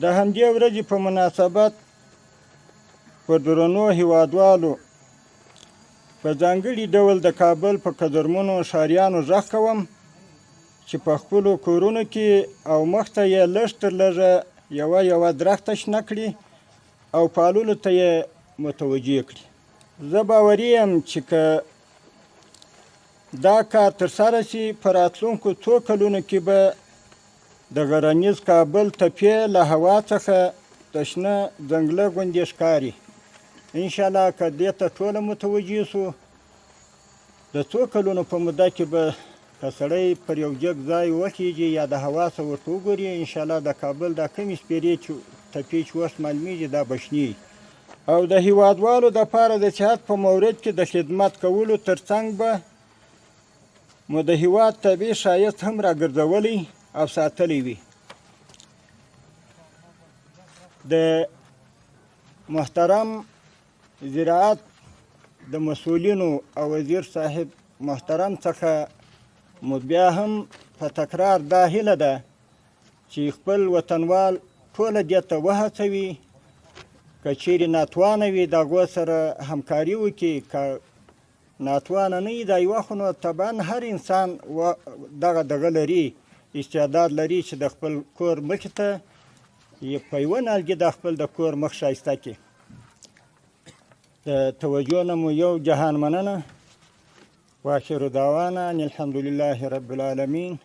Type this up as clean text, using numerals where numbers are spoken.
د همدې ورځې په مناسبت په درنو هیوادوالو په ځانګړي ډول د کابل په قدرمنو ښاریانو غږ کوم چې په خپلو کورونو کې او مخته یې لږ تر لږه یوه درخته شنه کړي او پاللو ته یې متوجه کړي. زه باوري یم چې که دا کار ترسره شي په راتلونکو څو کلونو کې به د غرنیز کابل تپې له هوا څخه د شنه ځنګله غوندې ښکاري. انشاءالله که دې ته ټوله متوجه سو د څو کلونو په موده کې به که سړی پر یو جګ ځای وخیږي یا د هوا څخه ورته وګوري انشاءالله د کابل دا کمې سپېرې تپې چې اوس معلومیږي دا به شنې او د هیوادوالو دپاره د صحت په مورد کې د خدمت کولو ترڅنګ به مو د هیواد طبیعي ښایست هم راګرځولی او ساتلی وي. د محترم زراعت د مسؤلینو او وزیر صاحب محترم څخه مو بیا هم په تکرار دا هیله ده چې خپل وطنوال ټوله دې ته وهڅوي که چیرې ناتوانه وي د هغو سره همکاري وکړي که ناتوانه نه وي دا یوه خو نو طبعا هر انسان دغه لري استعداد لري چې د خپل کور مخې ته په یوه نالګي د خپل د کور مخ ښایسته کړي. د توجه نه مو یو جهان مننه. واخر دعوانا ان الحمد لله رب العالمين.